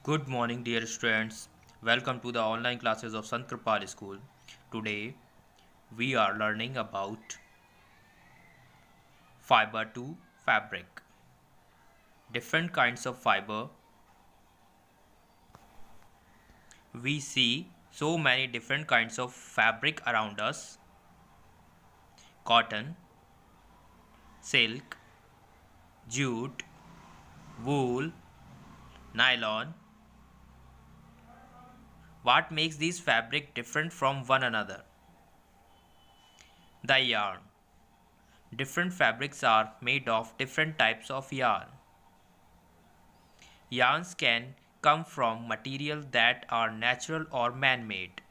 Good morning, dear students. Welcome to the online classes of Sant Kripal School. Today, we are learning about fiber to fabric. Different kinds of fiber. We see so many different kinds of fabric around us: cotton, silk, jute, wool, nylon. What makes these fabric different from one another? The yarn. Different fabrics are made of different types of yarn. Yarns can come from materials that are natural or man-made.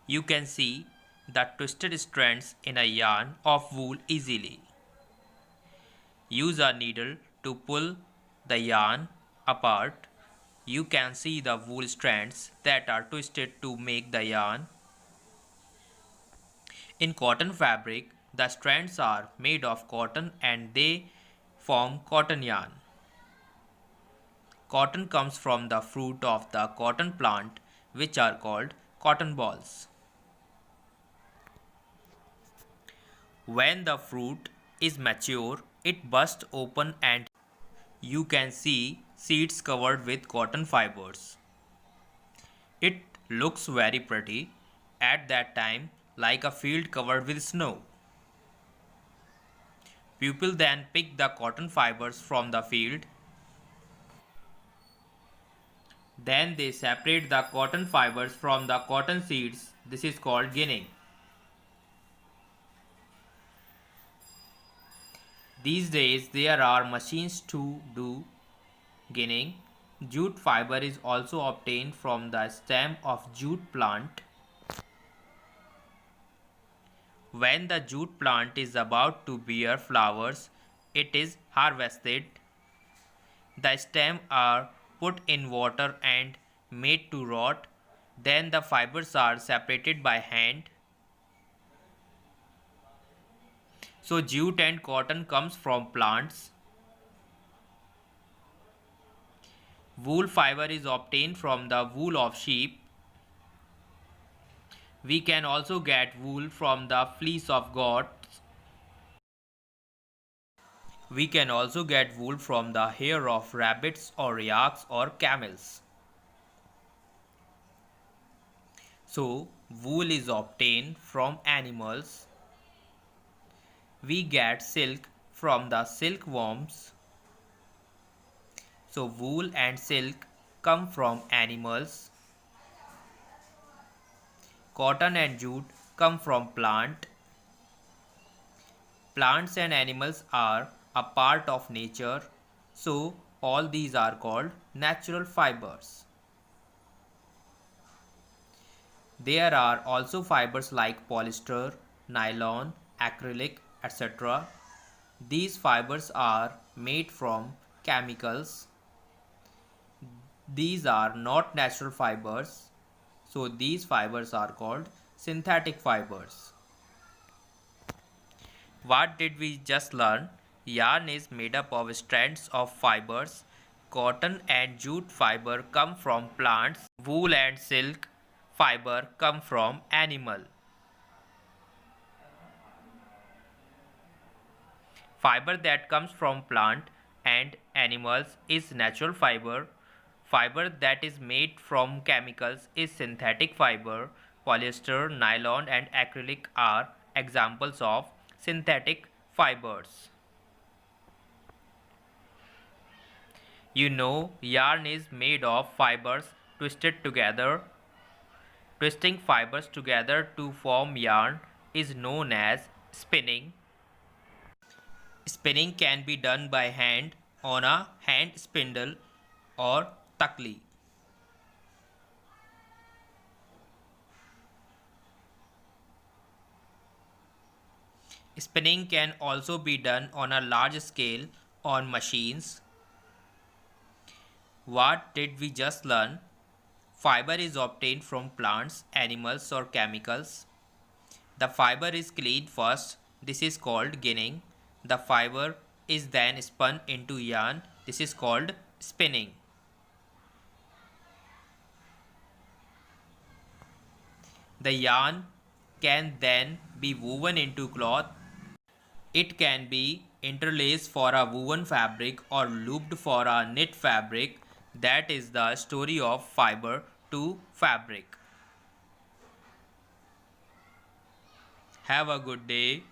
You can see the twisted strands in a yarn of wool easily. Use a needle to pull the yarn apart. You can see the wool strands that are twisted to make the yarn. In cotton fabric, the strands are made of cotton and they form cotton yarn. Cotton comes from the fruit of the cotton plant, which are called cotton balls. When the fruit is mature, it bursts open and you can see seeds covered with cotton fibers. It looks very pretty at that time, like a field covered with snow. People then pick the cotton fibers from the field. Then they separate the cotton fibers from the cotton seeds. This is called ginning. These days there are machines to do ginning. Jute fiber is also obtained from the stem of jute plant. When the jute plant is about to bear flowers, it is harvested. The stems are put in water and made to rot. Then the fibers are separated by hand. So jute and cotton comes from plants. Wool fiber is obtained from the wool of sheep. We can also get wool from the fleece of goats. We can also get wool from the hair of rabbits or yaks or camels. So, wool is obtained from animals. We get silk from the silkworms. So, wool and silk come from animals. Cotton and jute come from plant. Plants and animals are a part of nature, so all these are called natural fibers. There are also fibers like polyester, nylon, acrylic, etc. These fibers are made from chemicals. These are not natural fibers, so these fibers are called synthetic fibers. What did we just learn? Yarn is made up of strands of fibers. Cotton and jute fiber come from plants. Wool and silk fiber come from animal. Fiber that comes from plant and animals is natural fiber. Fiber that is made from chemicals is synthetic fiber. Polyester, nylon and acrylic are examples of synthetic fibers. You know, yarn is made of fibers twisted together. Twisting fibers together to form yarn is known as spinning. Spinning can be done by hand on a hand spindle or takli. Spinning can also be done on a large scale on machines. What did we just learn? Fiber is obtained from plants, animals, or chemicals. The fiber is cleaned first. This is called ginning. The fiber is then spun into yarn. This is called spinning. The yarn can then be woven into cloth. It can be interlaced for a woven fabric or looped for a knit fabric. That is the story of fiber to fabric. Have a good day.